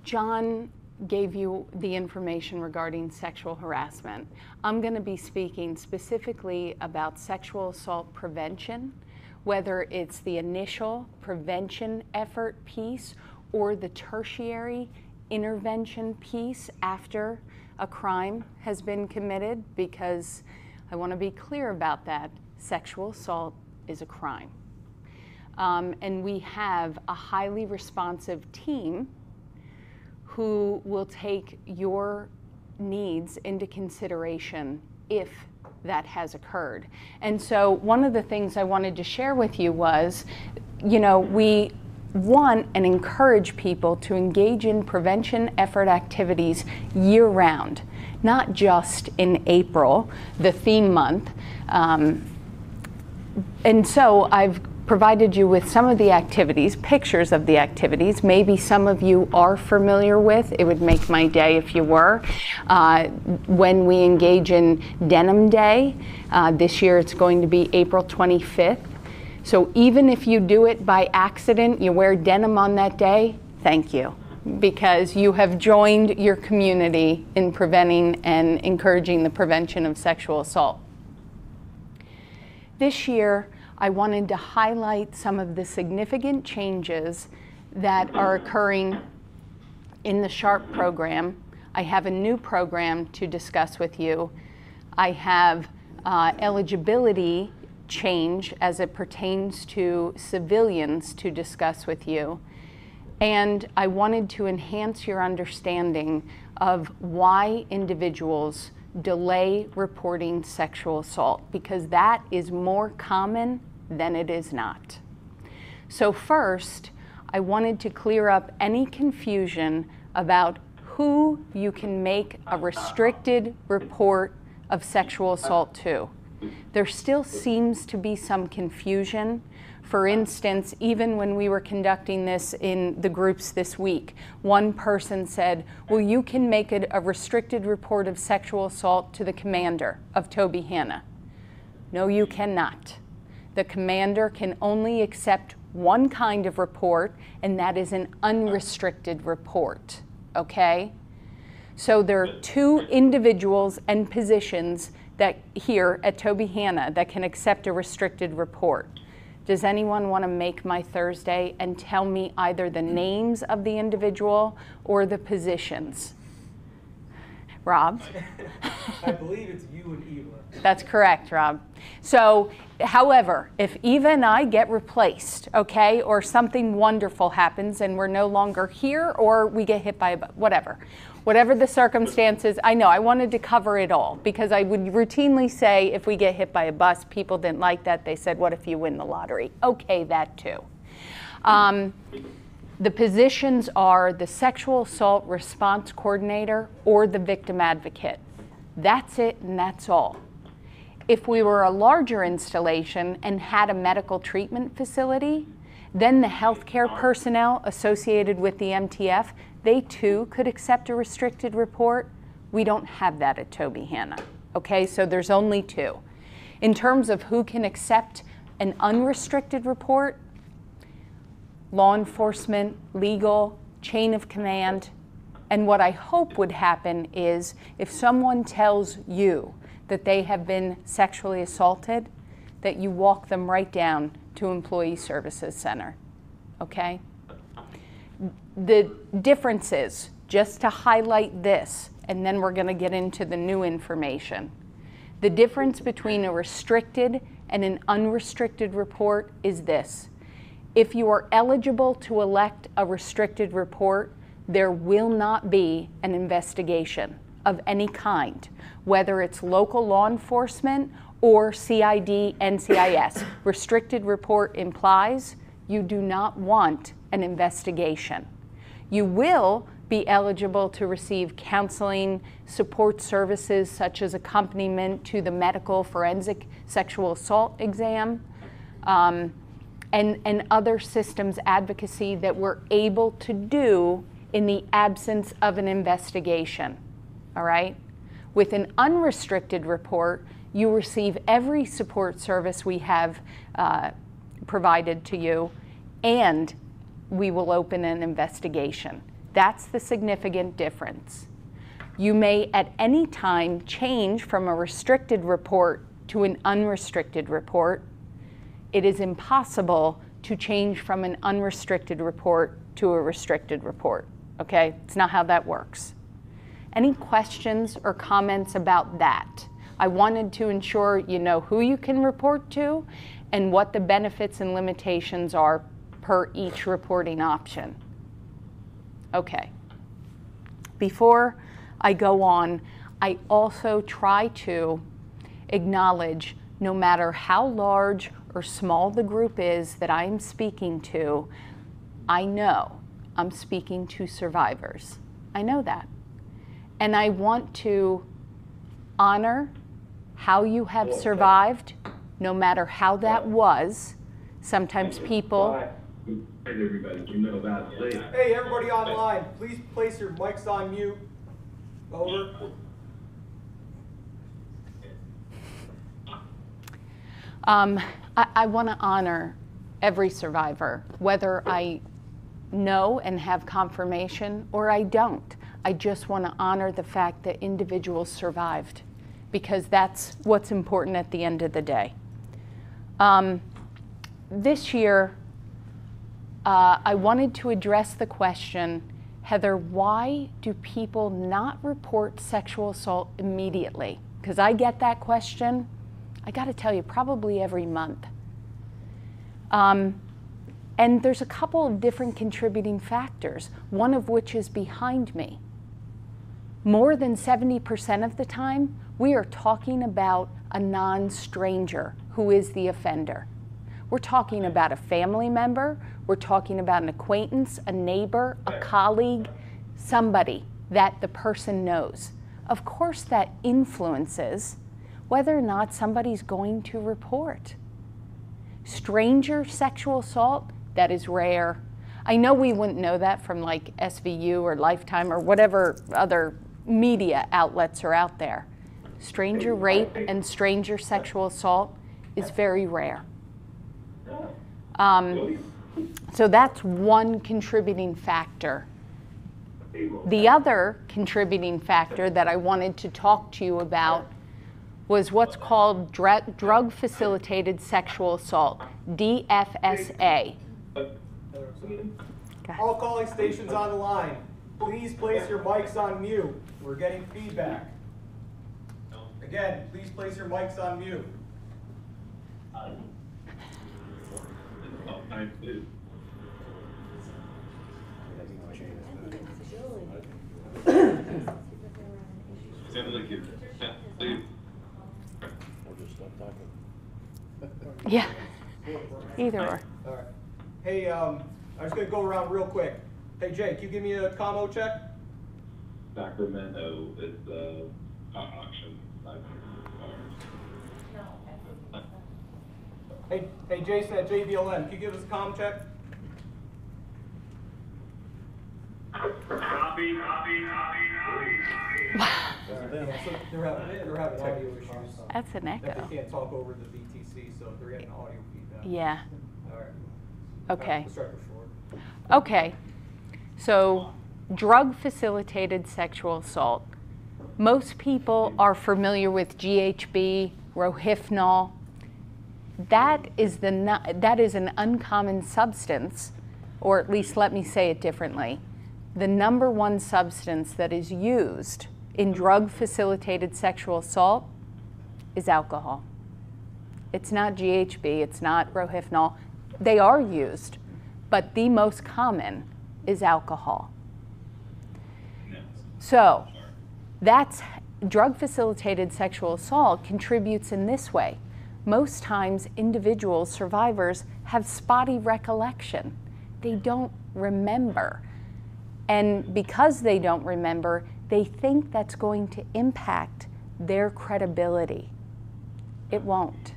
John gave you the information regarding sexual harassment. I'm going to be speaking specifically about sexual assault prevention, whether it's the initial prevention effort piece or the tertiary intervention piece after a crime has been committed, because I want to be clear about that. Sexual assault is a crime. And we have a highly responsive team who will take your needs into consideration if that has occurred. And so one of the things I wanted to share with you was, we want and encourage people to engage in prevention effort activities year-round, not just in April, the theme month. And so I've provided you with some of the activities, pictures of the activities. Maybe some of you are familiar with. It would make my day if you were. When we engage in Denim Day, this year it's going to be April 25th. So even if you do it by accident, you wear denim on that day, thank you, because you have joined your community in preventing and encouraging the prevention of sexual assault. This year, I wanted to highlight some of the significant changes that are occurring in the SHARP program. I have a new program to discuss with you. I have eligibility change as it pertains to civilians to discuss with you. And I wanted to enhance your understanding of why individuals delay reporting sexual assault, because that is more common than it is not. So first, I wanted to clear up any confusion about who you can make a restricted report of sexual assault to. There still seems to be some confusion. For instance, even when we were conducting this in the groups this week, one person said, well, you can make a restricted report of sexual assault to the commander of Toby Hanna. No, you cannot. The commander can only accept one kind of report, and that is an unrestricted report, okay? So there are two individuals and positions that here at Toby Hanna that can accept a restricted report. Does anyone want to make my Thursday and tell me either the names of the individual or the positions? Rob? I believe it's you and Eva. That's correct, Rob. So, however, if Eva and I get replaced, okay, or something wonderful happens and we're no longer here, or we get hit by a bus, whatever the circumstances, I know, I wanted to cover it all, because I would routinely say if we get hit by a bus, people didn't like that. They said, what if you win the lottery? Okay, that too. The positions are the sexual assault response coordinator or the victim advocate. That's it, and that's all. If we were a larger installation and had a medical treatment facility, then the healthcare personnel associated with the MTF, they too could accept a restricted report. We don't have that at Toby Hanna, okay? So there's only two. In terms of who can accept an unrestricted report, law enforcement, legal, chain of command, and what I hope would happen is if someone tells you that they have been sexually assaulted, that you walk them right down to Employee Services Center, okay? The differences, just to highlight this, and then we're gonna get into the new information. The difference between a restricted and an unrestricted report is this. If you are eligible to elect a restricted report, there will not be an investigation of any kind, whether it's local law enforcement or CID, NCIS. Restricted report implies you do not want an investigation. You will be eligible to receive counseling, support services such as accompaniment to the medical forensic sexual assault exam, and other systems advocacy that we're able to do in the absence of an investigation, all right? With an unrestricted report, you receive every support service we have provided to you, and we will open an investigation. That's the significant difference. You may at any time change from a restricted report to an unrestricted report. It is impossible to change from an unrestricted report to a restricted report, okay? It's not how that works. Any questions or comments about that? I wanted to ensure you know who you can report to and what the benefits and limitations are per each reporting option. Okay. Before I go on, I also try to acknowledge no matter how large or small the group is that I'm speaking to, I know I'm speaking to survivors. I know that. And I want to honor how you have survived, no matter how that was. Sometimes people... Hey, everybody online, please place your mics on mute. Over. I want to honor every survivor, whether I know and have confirmation or I don't. I just want to honor the fact that individuals survived, because that's what's important at the end of the day. This year, I wanted to address the question, Heather, why do people not report sexual assault immediately? Because I get that question, I got to tell you, probably every month. And there's a couple of different contributing factors, one of which is behind me. More than 70% of the time, we are talking about a non-stranger who is the offender. We're talking about a family member, we're talking about an acquaintance, a neighbor, a colleague, somebody that the person knows. Of course that influences whether or not somebody's going to report. Stranger sexual assault, that is rare. I know we wouldn't know that from like SVU or Lifetime or whatever other media outlets are out there. Stranger rape and stranger sexual assault is very rare. So that's one contributing factor. The other contributing factor that I wanted to talk to you about was what's called drug-facilitated sexual assault, DFSA. All calling stations on the line, please place your mics on mute. We're getting feedback. Again, please place your mics on mute. Yeah, either or. All right. Hey, I'm just going to go around real quick. Hey, Jay, can you give me a commo check? Sacramento is the auction. Hey, Jason at JBLM, can you give us a comm check? Copy. Yeah, so they're having audio issues. That's an echo. They can't talk over the VTC, so they're getting audio feedback. Yeah. All right. Okay. Let's start with short. Okay. So, drug-facilitated sexual assault. Most people are familiar with GHB, Rohypnol. That is an uncommon substance, or at least let me say it differently. The number one substance that is used in drug-facilitated sexual assault is alcohol. It's not GHB, it's not Rohypnol. They are used, but the most common is alcohol. So that's drug-facilitated sexual assault contributes in this way. Most times individuals, survivors, have spotty recollection. They don't remember. And because they don't remember, they think that's going to impact their credibility. It won't.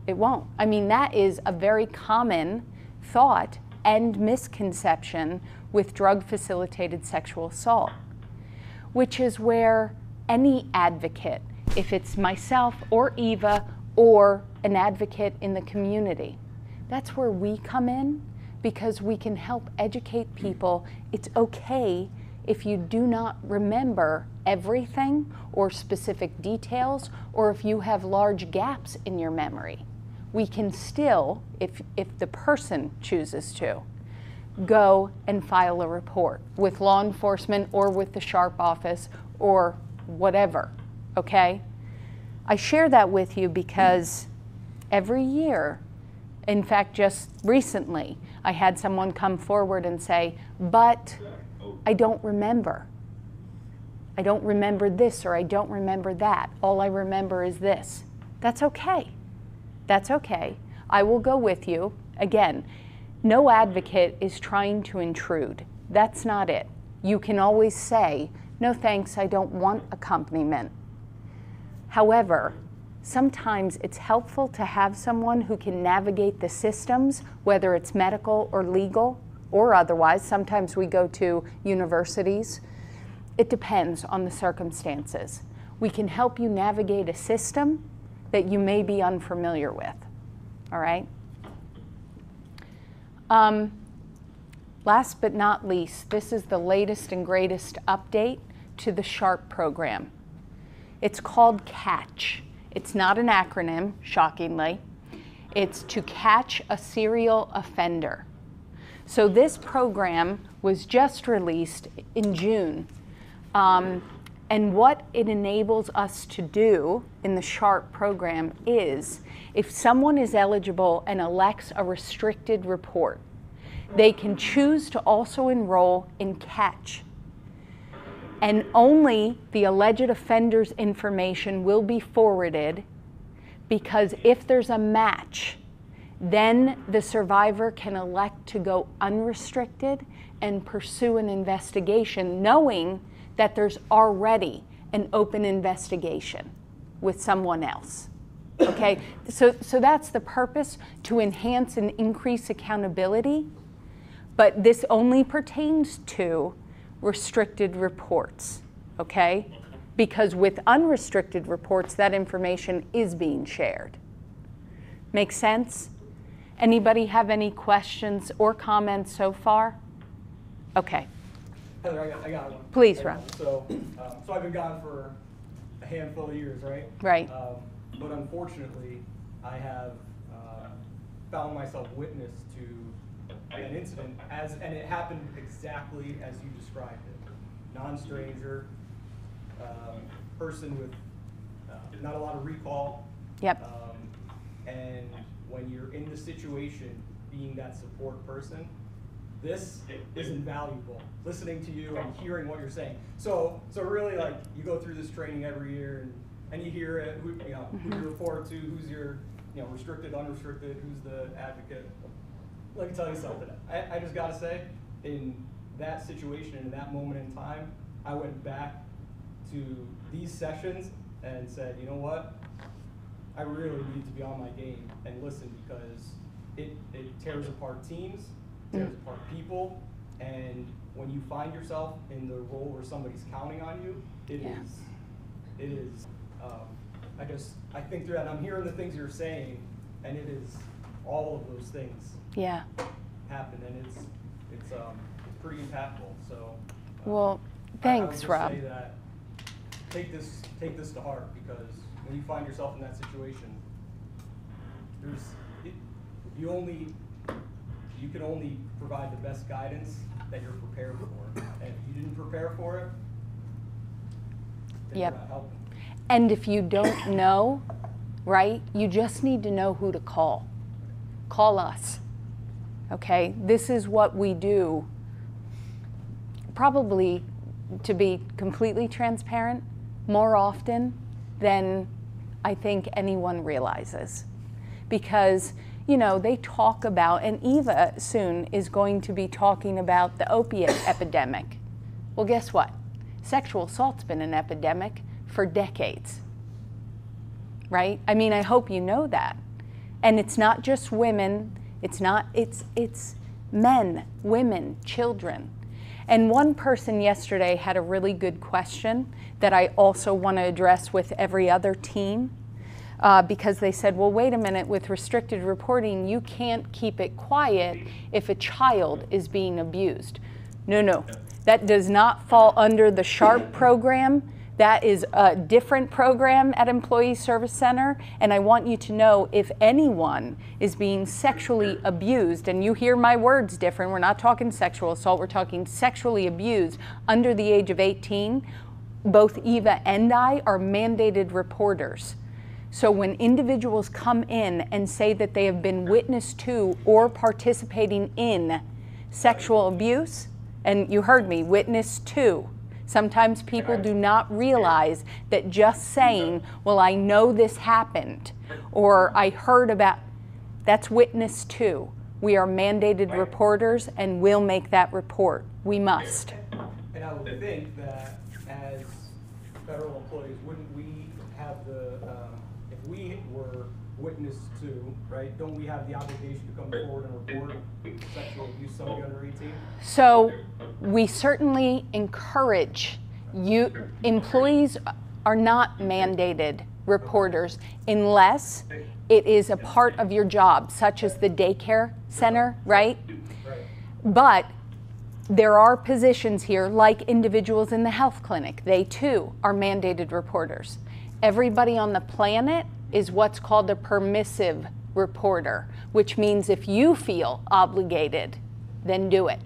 It won't. I mean, that is a very common thought and misconception with drug-facilitated sexual assault, which is where any advocate, if it's myself or Eva or an advocate in the community, that's where we come in, because we can help educate people. It's okay if you do not remember everything or specific details, or if you have large gaps in your memory. We can still, if the person chooses to, go and file a report with law enforcement or with the SHARP office or whatever, okay? I share that with you because every year, in fact, just recently, I had someone come forward and say, but I don't remember. I don't remember this, or I don't remember that. All I remember is this. That's okay. That's okay. I will go with you. Again, no advocate is trying to intrude. That's not it. You can always say, no thanks, I don't want accompaniment. However, sometimes it's helpful to have someone who can navigate the systems, whether it's medical or legal or otherwise. Sometimes we go to universities. It depends on the circumstances. We can help you navigate a system that you may be unfamiliar with, all right? Last but not least, this is the latest and greatest update to the SHARP program. It's called CATCH. It's not an acronym, shockingly. It's to catch a serial offender. So this program was just released in June. And what it enables us to do in the SHARP program is, if someone is eligible and elects a restricted report, they can choose to also enroll in CATCH. And only the alleged offender's information will be forwarded, because if there's a match, then the survivor can elect to go unrestricted and pursue an investigation, knowing that there's already an open investigation with someone else. Okay, so that's the purpose, to enhance and increase accountability, but this only pertains to restricted reports, okay? Because with unrestricted reports, that information is being shared. Make sense? Anybody have any questions or comments so far? Okay. Heather, I got one. Please, Rob. So I've been gone for a handful of years, right? Right. But unfortunately, I have found myself witness to an incident, and it happened exactly as you described it. Non-stranger, person with not a lot of recall. Yep. And when you're in the situation, being that support person, this is invaluable. Listening to you and hearing what you're saying. So really, like, you go through this training every year, and you hear it. Who you report to? Who's your, restricted, unrestricted? Who's the advocate? Let me tell you something. I just gotta say, in that situation, in that moment in time, I went back to these sessions and said, you know what? I really need to be on my game and listen, because it tears apart teams, tears apart people, and when you find yourself in the role where somebody's counting on you, it is. I think through that, I'm hearing the things you're saying, and it is all of those things. Yeah. Happen, and it's pretty impactful. So. Well, thanks, Rob. I would just say that take this to heart, because when you find yourself in that situation, you can only provide the best guidance that you're prepared for. And if you didn't prepare for it, then you're not helping. And if you don't know, right, you just need to know who to call. Call us. Okay? This is what we do. Probably, to be completely transparent, more often than I think anyone realizes. Because, they talk about, and Eva soon is going to be talking about the opiate epidemic. Well, guess what? Sexual assault's been an epidemic for decades, right? I mean, I hope you know that. And it's not just women, it's men, women, children. And one person yesterday had a really good question that I also want to address with every other team. because they said, well, wait a minute, with restricted reporting, you can't keep it quiet if a child is being abused. No, no, that does not fall under the SHARP program. That is a different program at Employee Service Center, and I want you to know if anyone is being sexually abused, and you hear my words different, we're not talking sexual assault, we're talking sexually abused under the age of 18, both Eva and I are mandated reporters. So when individuals come in and say that they have been witness to or participating in sexual abuse, and you heard me, witness to, sometimes people do not realize that just saying, well, I know this happened, or I heard about, that's witness to. We are mandated reporters and will make that report. We must. And I would think that as federal employees, wouldn't we have the, if we were witness to, right, don't we have the obligation to come forward and report sexual abuse somebody under 18? So we certainly encourage you. Employees are not mandated reporters unless it is a part of your job, such as the daycare center, right? Right. But there are positions here, like individuals in the health clinic. They too are mandated reporters. Everybody on the planet is what's called a permissive reporter, which means if you feel obligated, then do it.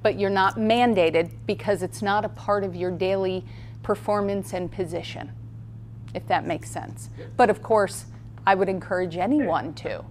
But you're not mandated because it's not a part of your daily performance and position, if that makes sense. But of course, I would encourage anyone to.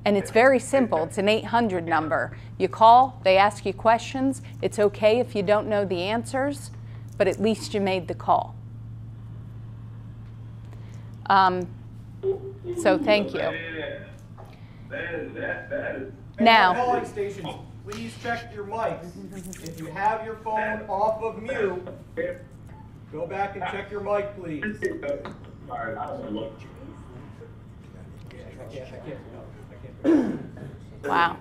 And it's very simple. It's an 800 number. You call, they ask you questions. It's okay if you don't know the answers, but at least you made the call. So thank you. Now, Calling stations, please check your mics. If you have your phone off of mute, go back and check your mic, please. I can't. wow.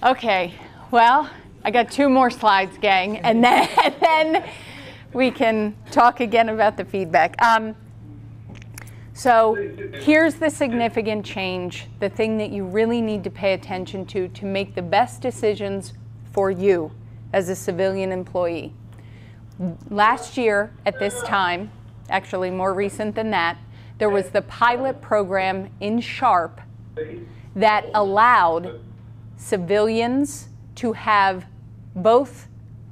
Okay, well, I got 2 more slides, gang, and then we can talk again about the feedback. So here's the significant change, the thing that you really need to pay attention to make the best decisions for you as a civilian employee. Last year at this time, actually more recent than that, there was the pilot program in SHARP that allowed civilians to have both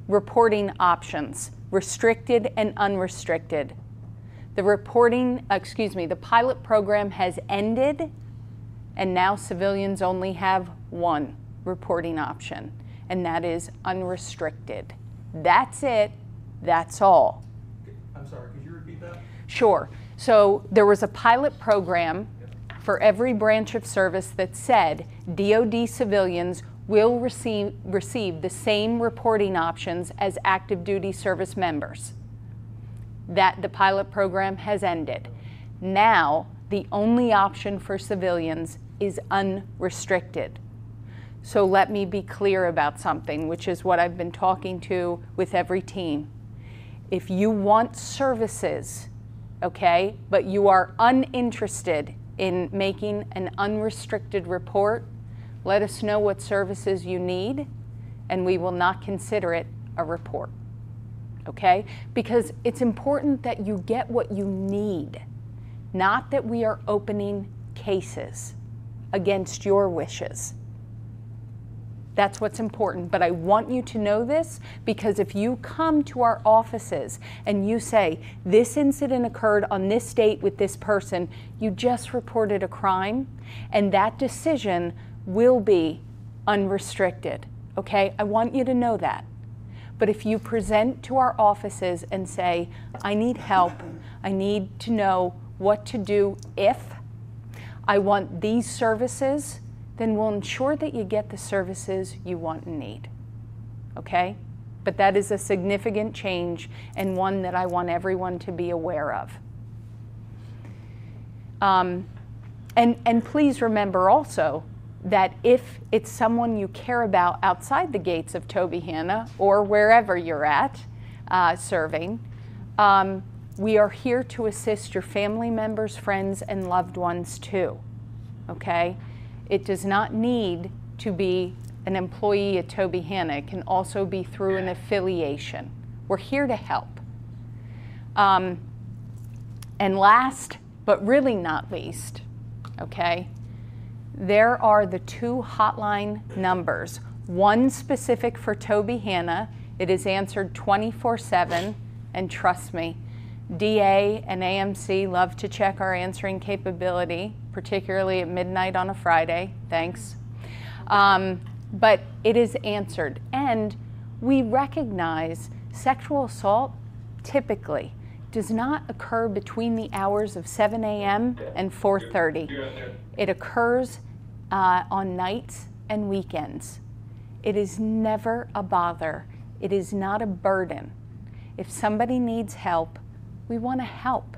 reporting options, restricted and unrestricted. The pilot program has ended, and now civilians only have one reporting option, and that is unrestricted. That's it, that's all. I'm sorry, could you repeat that? Sure. So there was a pilot program for every branch of service that said DoD civilians will receive the same reporting options as active duty service members. That the pilot program has ended. Now, the only option for civilians is unrestricted. So let me be clear about something, which is what I've been talking to with every team. If you want services, okay, but you are uninterested in making an unrestricted report, let us know what services you need, and we will not consider it a report. Okay? Because it's important that you get what you need, not that we are opening cases against your wishes. That's what's important, but I want you to know this because if you come to our offices and you say, this incident occurred on this date with this person, you just reported a crime, and that decision will be unrestricted, okay? I want you to know that. But if you present to our offices and say, I need help, I need to know what to do if I want these services, then we'll ensure that you get the services you want and need, okay? But that is a significant change and one that I want everyone to be aware of. And please remember also that if it's someone you care about outside the gates of Tobyhanna or wherever you're at serving, we are here to assist your family members, friends, and loved ones too, okay? It does not need to be an employee at Toby Hanna. It can also be through an affiliation. We're here to help. And last, but really not least, okay, there are the 2 hotline numbers. One specific for Toby Hanna. It is answered 24/7, and trust me, DA and AMC love to check our answering capability, particularly at midnight on a Friday. Thanks. But it is answered. And we recognize sexual assault typically does not occur between the hours of 7 a.m. and 4:30. It occurs on nights and weekends. It is never a bother. It is not a burden. If somebody needs help, we want to help.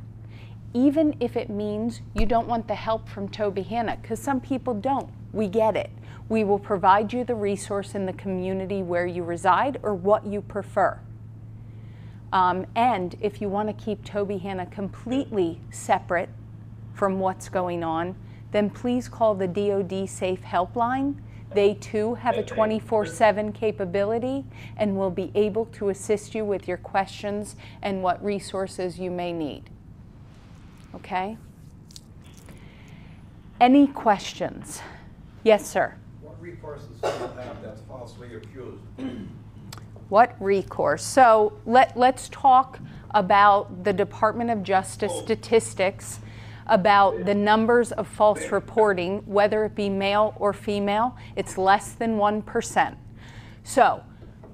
Even if it means you don't want the help from Toby Hanna, because some people don't. We get it. We will provide you the resource in the community where you reside or what you prefer. And if you want to keep Toby Hanna completely separate from what's going on, then please call the DoD Safe Helpline. They too have a 24/7 capability and will be able to assist you with your questions and what resources you may need. Okay? Any questions? Yes, sir. What recourse does someone have that's falsely accused? What recourse? So let's talk about the Department of Justice statistics about the numbers of false reporting, whether it be male or female. It's less than 1%. So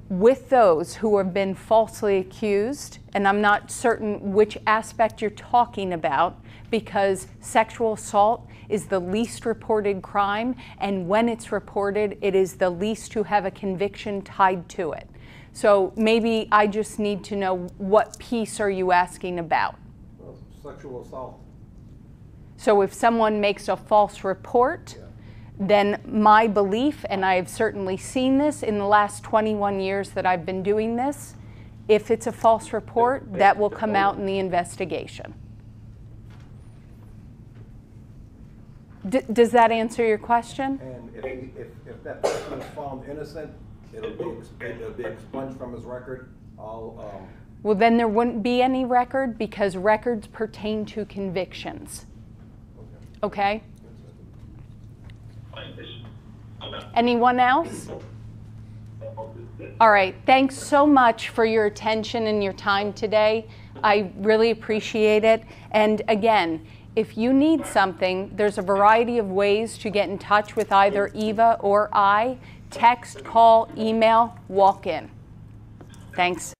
with those who have been falsely accused, and I'm not certain which aspect you're talking about, because sexual assault is the least reported crime, and when it's reported, it is the least to have a conviction tied to it. So maybe I just need to know, what piece are you asking about? Well, sexual assault. So if someone makes a false report, then my belief, and I have certainly seen this in the last 21 years that I've been doing this, if it's a false report, that will come out in the investigation. Does that answer your question? And if that person is found innocent, it'll be expunged from his record. Well, then there wouldn't be any record, because records pertain to convictions. Okay? Anyone else? All right. Thanks so much for your attention and your time today. I really appreciate it. And again, if you need something, there's a variety of ways to get in touch with either Eva or I. Text, call, email, walk in. Thanks.